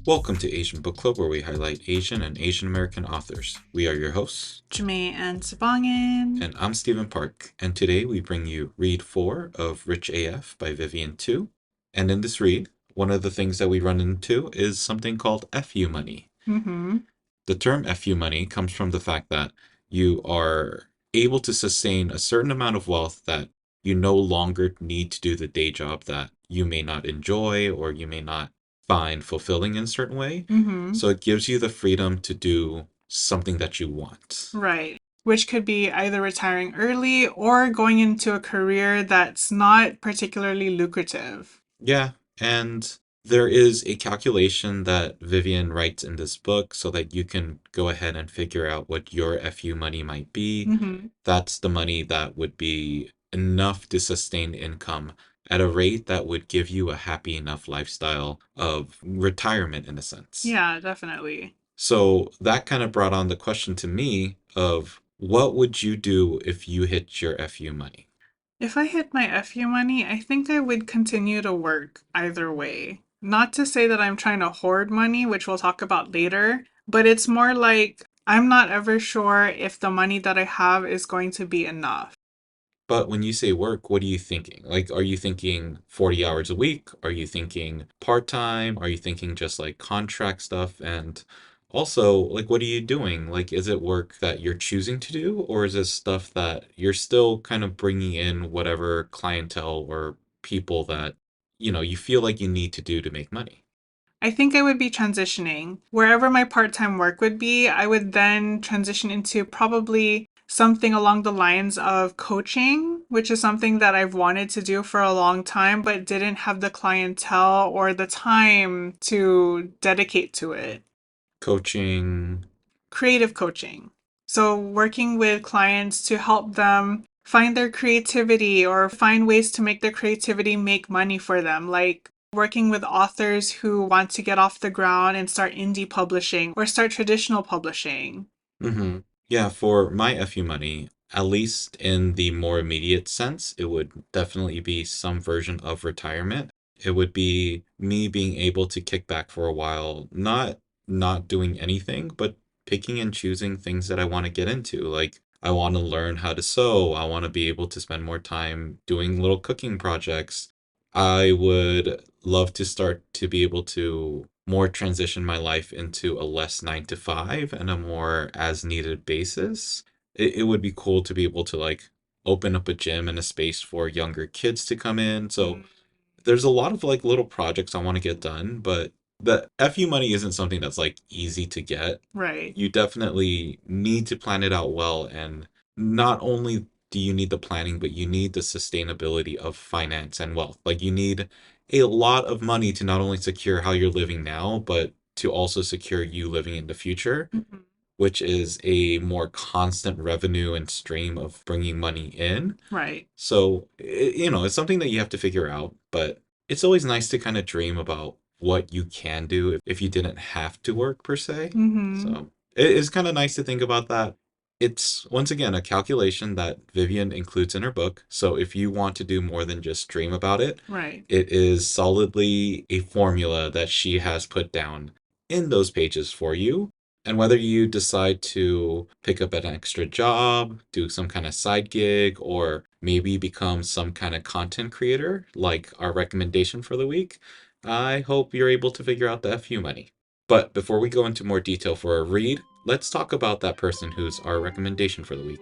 Welcome to Asian Book Club, where we highlight Asian and Asian American authors. We are your hosts, Jamae and Sabangan. and I'm Stephen Park. And today we bring you Read 4 of Rich AF by Vivian Tu. And in this read, one of the things that we run into is something called FU money. Mm-hmm. The term FU money comes from the fact that you are able to sustain a certain amount of wealth that you no longer need to do the day job that you may not enjoy or you may not find fulfilling in a certain way. Mm-hmm. So it gives you the freedom to do something that you want. Right. Which could be either retiring early or going into a career that's not particularly lucrative. Yeah, and there is a calculation that Vivian writes in this book so that you can go ahead and figure out what your FU money might be. Mm-hmm. That's the money that would be enough to sustain income at a rate that would give you a happy enough lifestyle of retirement in a sense. Yeah, definitely. So that kind of brought on the question to me of what would you do if you hit your FU money? If I hit my FU money, I think I would continue to work either way. Not to say that I'm trying to hoard money, which we'll talk about later, but it's more like I'm not ever sure if the money that I have is going to be enough. But when you say work, what are you thinking? Like, are you thinking 40 hours a week? Are you thinking part-time? Are you thinking just like contract stuff? And also, like, what are you doing? Like, is it work that you're choosing to do, or is it stuff that you're still kind of bringing in whatever clientele or people that, you feel like you need to do to make money? I think I would be transitioning. Wherever my part time work would be, I would then transition into probably something along the lines of coaching, which is something that I've wanted to do for a long time, but didn't have the clientele or the time to dedicate to it. Coaching. Creative coaching. So, working with clients to help them find their creativity or find ways to make their creativity make money for them, like working with authors who want to get off the ground and start indie publishing or start traditional publishing. Mm-hmm. Yeah, for my FU money, at least in the more immediate sense, it would definitely be some version of retirement. It would be me being able to kick back for a while, not doing anything, but picking and choosing things that I want to get into. Like I want to learn how to sew. I want to be able to spend more time doing little cooking projects. I would love to start to be able to more transition my life into a less 9 to 5 and a more as needed basis. It would be cool to be able to like open up a gym and a space for younger kids to come in. So there's a lot of like little projects I want to get done, but the FU money isn't something that's like easy to get. Right. You definitely need to plan it out well, and not only do you need the planning, but you need the sustainability of finance and wealth. Like you need a lot of money to not only secure how you're living now, but to also secure you living in the future, Mhm. which is a more constant revenue and stream of bringing money in. Right. So, it's something that you have to figure out, but it's always nice to kind of dream about what you can do if you didn't have to work per se. Mm-hmm. So, it is kind of nice to think about that. It's once again a calculation that Vivian includes in her book. So, if you want to do more than just dream about it, Right. it is solidly a formula that she has put down in those pages for you. And whether you decide to pick up an extra job, do some kind of side gig, or maybe become some kind of content creator, like our recommendation for the week, I hope you're able to figure out the FU money. But before we go into more detail for a read, let's talk about that person who's our recommendation for the week.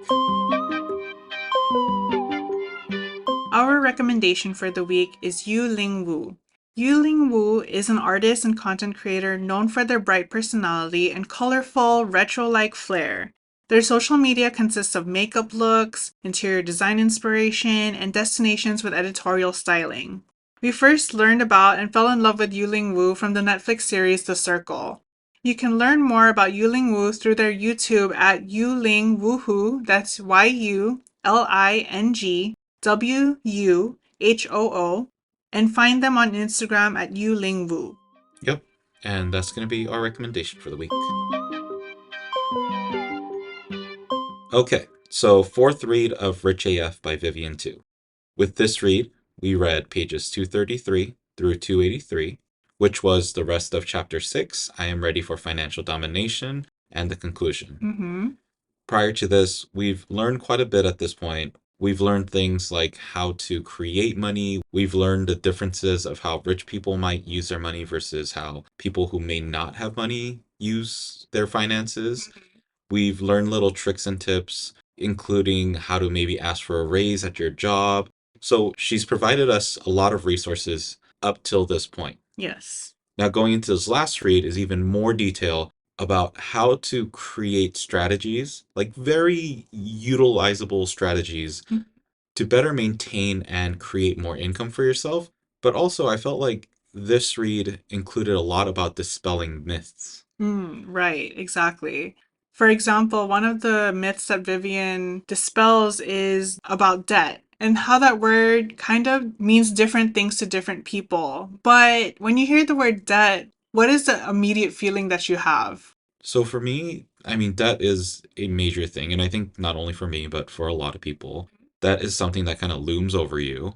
Our recommendation for the week is Yu Ling Wu. Yu Ling Wu is an artist and content creator known for their bright personality and colorful, retro-like flair. Their social media consists of makeup looks, interior design inspiration, and destinations with editorial styling. We first learned about and fell in love with Yu Ling Wu from the Netflix series The Circle. You can learn more about Yu Ling Wu through their YouTube at Yu Ling Woohoo, that's YULING WUHOO, and find them on Instagram at YouLingWu. Yep. And that's going to be our recommendation for the week. Okay, so fourth read of Rich AF by Vivian Tu. With this read, we read pages 233 through 283. which was the rest of chapter 6, I Am Ready for Financial Domination, and the conclusion. Mm-hmm. Prior to this, we've learned quite a bit at this point. We've learned things like how to create money. We've learned the differences of how rich people might use their money versus how people who may not have money use their finances. We've learned little tricks and tips, including how to maybe ask for a raise at your job. So she's provided us a lot of resources up till this point. Yes. Now, going into this last read is even more detail about how to create strategies, like very utilizable strategies to better maintain and create more income for yourself. But also, I felt like this read included a lot about dispelling myths. Right, exactly. For example, one of the myths that Vivian dispels is about debt and how that word kind of means different things to different people. But when you hear the word debt, what is the immediate feeling that you have? So for me, I mean, debt is a major thing. And I think not only for me, but for a lot of people, that is something that kind of looms over you.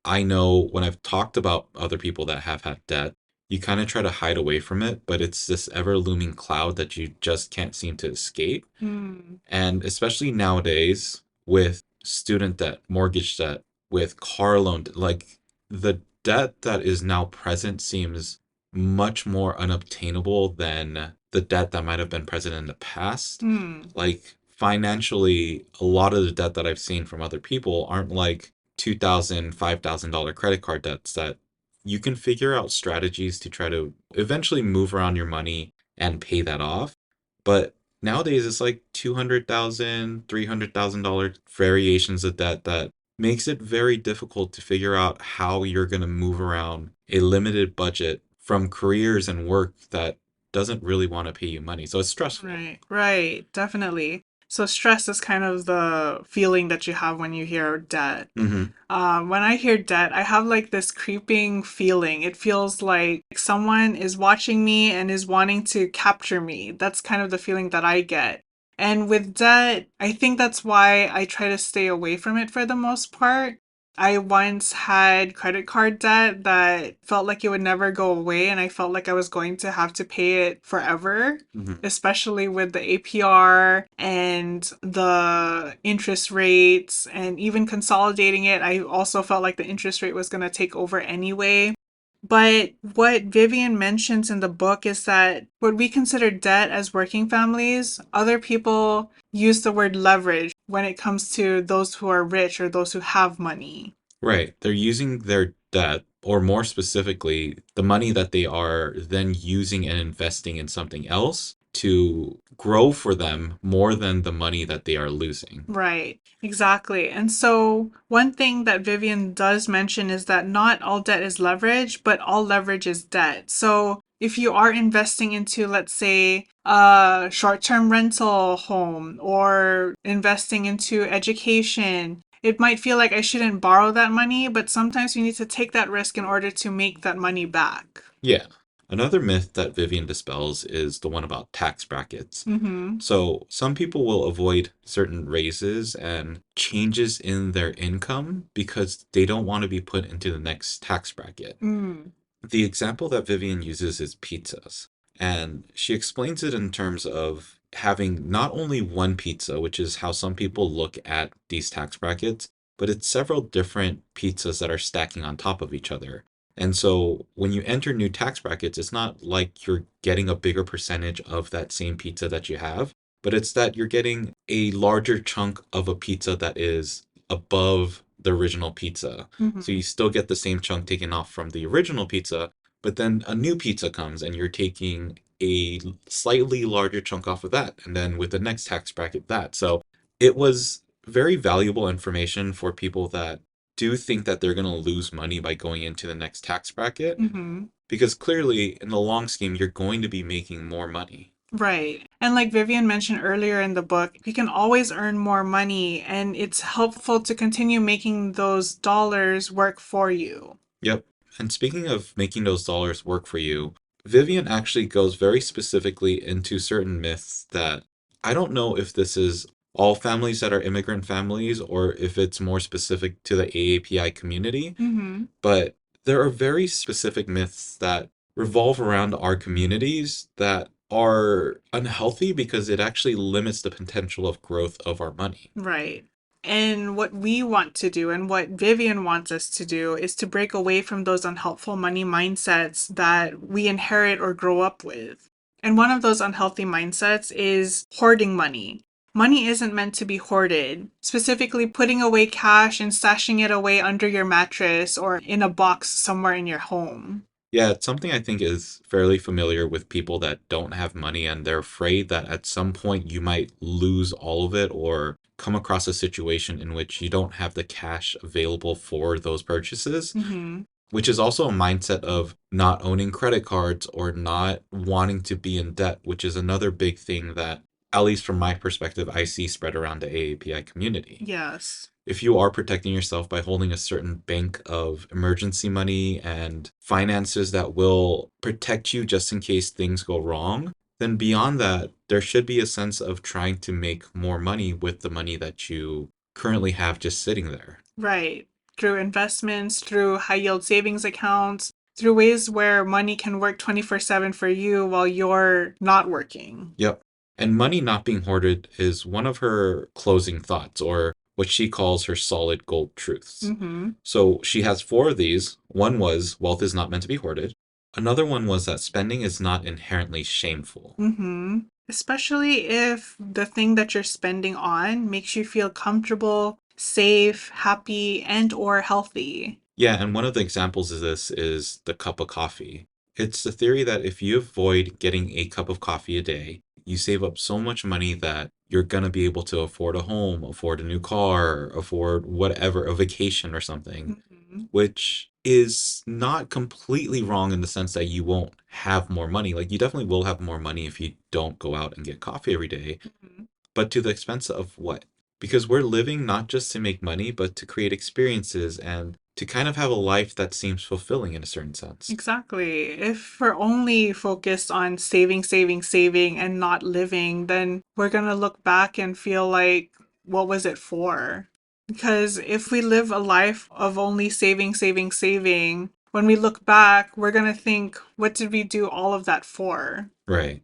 I know when I've talked about other people that have had debt, you kind of try to hide away from it, but it's this ever looming cloud that you just can't seem to escape. Hmm. And especially nowadays with student debt, mortgage debt, with car loan, like the debt that is now present seems much more unobtainable than the debt that might have been present in the past. Hmm. Like financially, a lot of the debt that I've seen from other people aren't like $2,000, $5,000 credit card debts that you can figure out strategies to try to eventually move around your money and pay that off. But nowadays it's like 200,000, $300,000 variations of debt that makes it very difficult to figure out how you're going to move around a limited budget from careers and work that doesn't really want to pay you money. So it's stressful. Right, right, definitely. So stress is kind of the feeling that you have when you hear debt. Hmm. When I hear debt, I have like this creeping feeling. It feels like someone is watching me and is wanting to capture me. That's kind of the feeling that I get. And with debt, I think that's why I try to stay away from it for the most part. I once had credit card debt that felt like it would never go away, and I felt like I was going to have to pay it forever, Hmm. especially with the APR and the interest rates, and even consolidating it. I also felt like the interest rate was going to take over anyway. But what Vivian mentions in the book is that what we consider debt as working families, other people use the word leverage when it comes to those who are rich or those who have money. Right. They're using their debt, or more specifically, the money that they are then using and investing in something else to grow for them more than the money that they are losing. Right, exactly. And so, one thing that Vivian does mention is that not all debt is leverage, but all leverage is debt. So, if you are investing into, let's say, a short term rental home or investing into education, it might feel like I shouldn't borrow that money, but sometimes you need to take that risk in order to make that money back. Yeah. Another myth that Vivian dispels is the one about tax brackets. Mm-hmm. So, some people will avoid certain raises and changes in their income because they don't want to be put into the next tax bracket. Mm. The example that Vivian uses is pizzas, and she explains it in terms of having not only one pizza, which is how some people look at these tax brackets, but it's several different pizzas that are stacking on top of each other. And so when you enter new tax brackets, it's not like you're getting a bigger percentage of that same pizza that you have, but it's that you're getting a larger chunk of a pizza that is above the original pizza. So Mm-hmm. you still get the same chunk taken off from the original pizza, but then a new pizza comes and you're taking a slightly larger chunk off of that. And then with the next tax bracket, that. So it was very valuable information for people that do think that they're going to lose money by going into the next tax bracket, Mm-hmm. because clearly in the long scheme, you're going to be making more money. Right. And like Vivian mentioned earlier in the book, you can always earn more money, and it's helpful to continue making those dollars work for you. Yep. And speaking of making those dollars work for you, Vivian actually goes very specifically into certain myths that I don't know if this is all families that are immigrant families or if it's more specific to the AAPI community, Mm-hmm. but there are very specific myths that revolve around our communities that are unhealthy because it actually limits the potential of growth of our money. Right. And what we want to do and what Vivian wants us to do is to break away from those unhelpful money mindsets that we inherit or grow up with. And one of those unhealthy mindsets is hoarding money. Money isn't meant to be hoarded, specifically putting away cash and stashing it away under your mattress or in a box somewhere in your home. Yeah, it's something I think is fairly familiar with people that don't have money and they're afraid that at some point you might lose all of it or come across a situation in which you don't have the cash available for those purchases, Mm-hmm. which is also a mindset of not owning credit cards or not wanting to be in debt, which is another big thing that, at least from my perspective, I see spread around the AAPI community. Yes. If you are protecting yourself by holding a certain bank of emergency money and finances that will protect you just in case things go wrong, then beyond that, there should be a sense of trying to make more money with the money that you currently have just sitting there. Right. Through investments, through high yield savings accounts, through ways where money can work 24/7 for you while you're not working. Yep. And money not being hoarded is one of her closing thoughts, or what she calls her solid gold truths. Mm-hmm. So she has four of these. One was wealth is not meant to be hoarded. Another one was that spending is not inherently shameful. Mm-hmm. Especially if the thing that you're spending on makes you feel comfortable, safe, happy, and or healthy. Yeah, and one of the examples of this is the cup of coffee. It's the theory that if you avoid getting a cup of coffee a day, you save up so much money that you're going to be able to afford a home, afford a new car, afford whatever, a vacation or something, Mm-hmm. which is not completely wrong in the sense that you won't have more money. Like, you definitely will have more money if you don't go out and get coffee every day, Mm-hmm. but to the expense of what? Because we're living not just to make money, but to create experiences and to kind of have a life that seems fulfilling in a certain sense. Exactly. If we're only focused on saving, saving, saving and not living, then we're going to look back and feel like, what was it for? Because if we live a life of only saving, saving, saving, when we look back, we're going to think, what did we do all of that for? Right.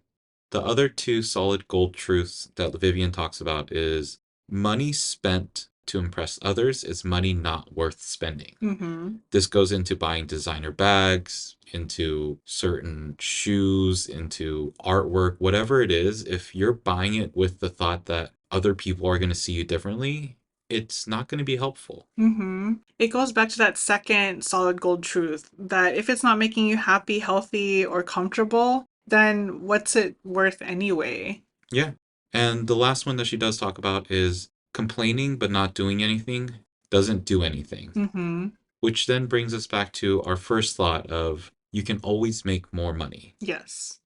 The other two solid gold truths that Vivian talks about is money spent to impress others is money not worth spending. Mm-hmm. This goes into buying designer bags, into certain shoes, into artwork, whatever it is. If you're buying it with the thought that other people are going to see you differently, it's not going to be helpful. Mm-hmm. It goes back to that second solid gold truth that if it's not making you happy, healthy, or comfortable, then what's it worth anyway? Yeah. And the last one that she does talk about is complaining but not doing anything doesn't do anything, Mm-hmm. which then brings us back to our first thought of you can always make more money. Yes,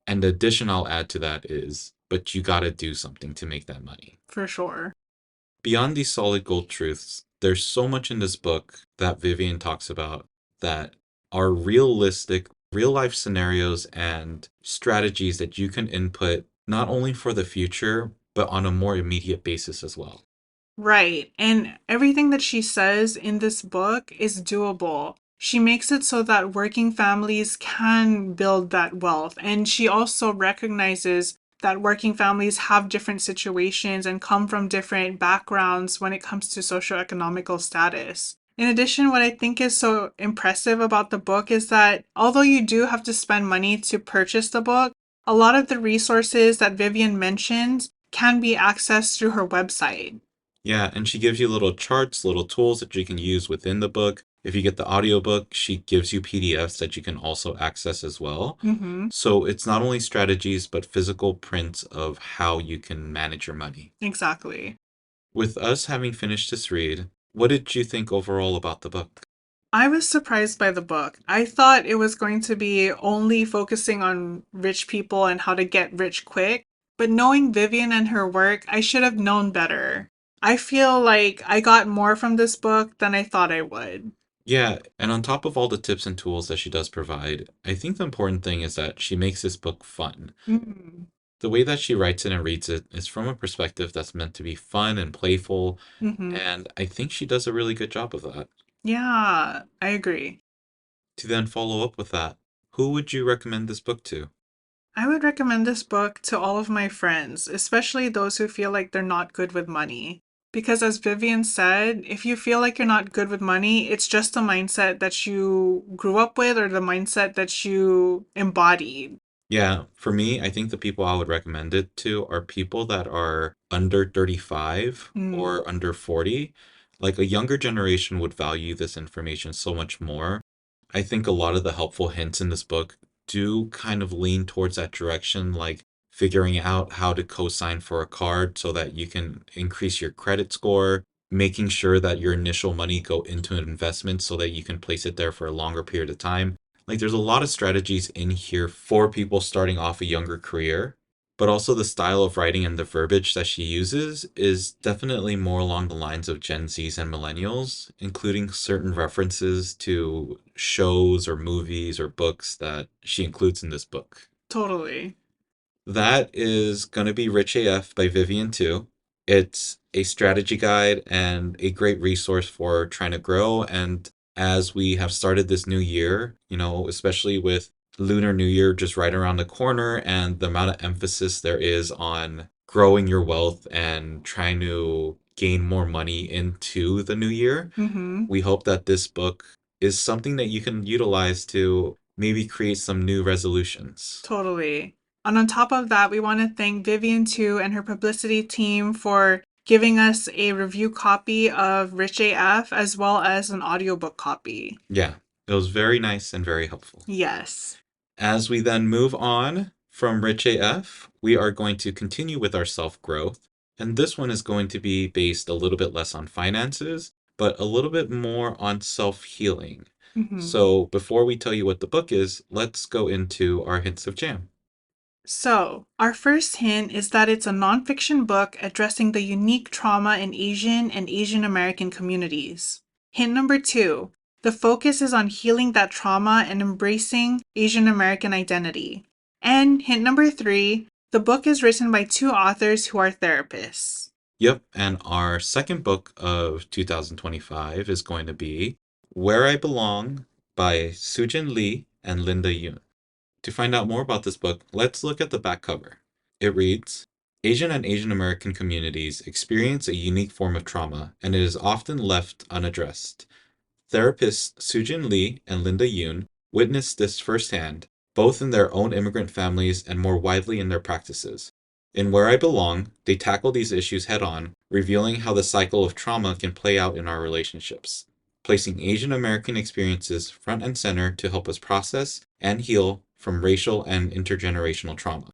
And the addition I'll add to that is, but you got to do something to make that money. for sure. Beyond these solid gold truths, there's so much in this book that Vivian talks about that are realistic, real life scenarios and strategies that you can input not only for the future, but on a more immediate basis as well. Right. And everything that she says in this book is doable. She makes it so that working families can build that wealth. And she also recognizes that working families have different situations and come from different backgrounds when it comes to socioeconomical status. In addition, what I think is so impressive about the book is that although you do have to spend money to purchase the book, a lot of the resources that Vivian mentions can be accessed through her website. Yeah, and she gives you little charts, little tools that you can use within the book. If you get the audiobook, she gives you PDFs that you can also access as well. Mm-hmm. So it's not only strategies, but physical prints of how you can manage your money. Exactly. With us having finished this read, what did you think overall about the book? I was surprised by the book. I thought it was going to be only focusing on rich people and how to get rich quick, but knowing Vivian and her work, I should have known better. I feel like I got more from this book than I thought I would. Yeah, and on top of all the tips and tools that she does provide, I think the important thing is that she makes this book fun. Mm-hmm. The way that she writes it and reads it is from a perspective that's meant to be fun and playful, Mm-hmm. and I think she does a really good job of that. Yeah, I agree. To then follow up with that, Who would you recommend this book to? I would recommend this book to all of my friends, especially those who feel like they're not good with money. Because, as Vivian said, if you feel like you're not good with money, it's just the mindset that you grew up with or the mindset that you embodied. Yeah, for me, I think the people I would recommend it to are people that are under 35 Mm, or under 40. Like a younger generation would value this information so much more. I think a lot of the helpful hints in this book do kind of lean towards that direction, like figuring out how to co-sign for a card so that you can increase your credit score, making sure that your initial money go into an investment so that you can place it there for a longer period of time. Like there's a lot of strategies in here for people starting off a younger career, but also the style of writing and the verbiage that she uses is definitely more along the lines of Gen Zs and millennials, including certain references to shows or movies or books that she includes in this book. totally. That is going to be Rich AF by Vivian too. It's a strategy guide and a great resource for trying to grow. And as we have started this new year, especially with Lunar New Year just right around the corner and the amount of emphasis there is on growing your wealth and trying to gain more money into the new year, Mm-hmm. we hope that this book is something that you can utilize to maybe create some new resolutions. Totally. And on top of that, we want to thank Vivian too and her publicity team for giving us a review copy of Rich AF as well as an audiobook copy. Yeah, it was very nice and very helpful. Yes. As we then move on from Rich AF, we are going to continue with our self growth. And this one is going to be based a little bit less on finances, but a little bit more on self healing. Mm-hmm. So before we tell you what the book is, let's go into our hints of jam. So, our first hint is that it's a nonfiction book addressing the unique trauma in Asian and Asian American communities. Hint number two, the focus is on healing that trauma and embracing Asian American identity. And hint number three, the book is written by two authors who are therapists. Yep, and our second book of 2025 is going to be Where I Belong by Sujin Lee and Linda Yoon. To find out more about this book, let's look at the back cover. It reads Asian and Asian American communities experience a unique form of trauma, and it is often left unaddressed. Therapists Sujin Lee and Linda Yoon witnessed this firsthand, both in their own immigrant families and more widely in their practices. In Where I Belong, they tackle these issues head on, revealing how the cycle of trauma can play out in our relationships, placing Asian American experiences front and center to help us process and heal from racial and intergenerational trauma.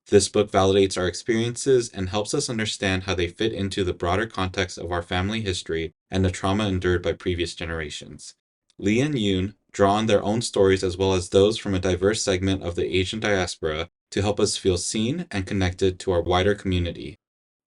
This book validates our experiences and helps us understand how they fit into the broader context of our family history and the trauma endured by previous generations. Lee and Yoon draw on their own stories as well as those from a diverse segment of the Asian diaspora to help us feel seen and connected to our wider community.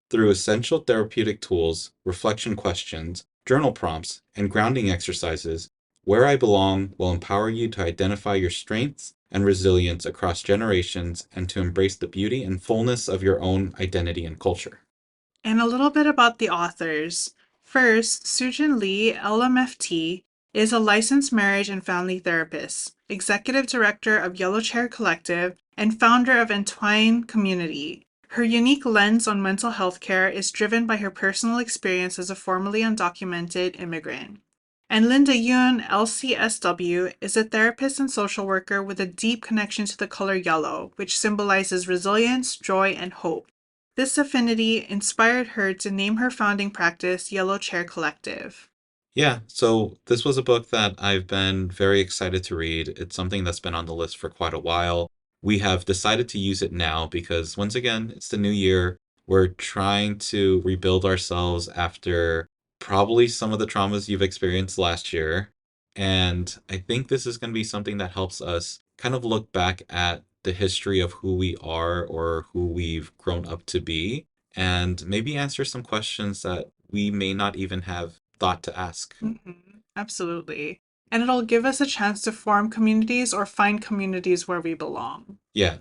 Through essential therapeutic tools, reflection questions, journal prompts, and grounding exercises, Where I Belong will empower you to identify your strengths and resilience across generations and to embrace the beauty and fullness of your own identity and culture. And a little bit about the authors. First, Sujin Lee, LMFT, is a licensed marriage and family therapist, executive director of Yellow Chair Collective, and founder of Entwine Community. Her unique lens on mental health care is driven by her personal experience as a formerly undocumented immigrant. And Linda Yoon, LCSW, is a therapist and social worker with a deep connection to the color yellow, which symbolizes resilience, joy, and hope. This affinity inspired her to name her founding practice Yellow Chair Collective. Yeah, so this was a book that I've been very excited to read. It's something that's been on the list for quite a while. We have decided to use it now because, once again, it's the new year. We're trying to rebuild ourselves after probably some of the traumas you've experienced last year. And I think this is going to be something that helps us kind of look back at the history of who we are or who we've grown up to be and maybe answer some questions that we may not even have thought to ask. Absolutely. And it'll give us a chance to form communities or find communities where we belong. Yeah.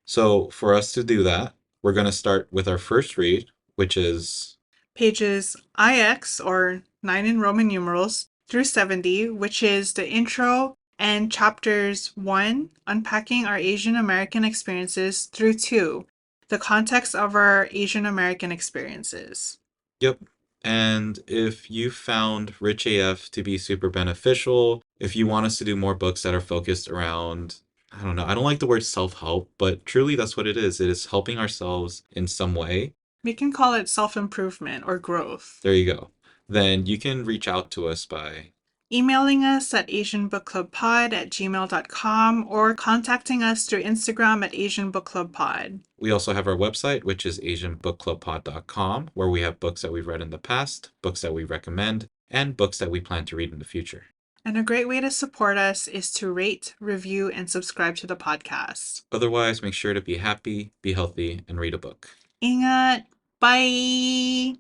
So for us to do that, we're going to start with our first read, which is Pages IX, or 9 in Roman numerals, through 70, which is the intro and chapters 1, Unpacking Our Asian American Experiences, through 2, The Context of Our Asian American Experiences. Yep. And if you found Rich AF to be super beneficial, if you want us to do more books that are focused around, I don't know, I don't like the word self help, but truly that's what it is. It is helping ourselves in some way. We can call it self improvement or growth. There you go. Then you can reach out to us by Emailing us at asianbookclubpod@gmail.com or contacting us through Instagram at asianbookclubpod. we also have our website, which is asianbookclubpod.com, where we have books that we've read in the past, books that we recommend, and books that we plan to read in the future. And a great way to support us is to rate, review, and subscribe to the podcast. Otherwise, make sure to be happy, be healthy, and read a book. Ingat! Bye!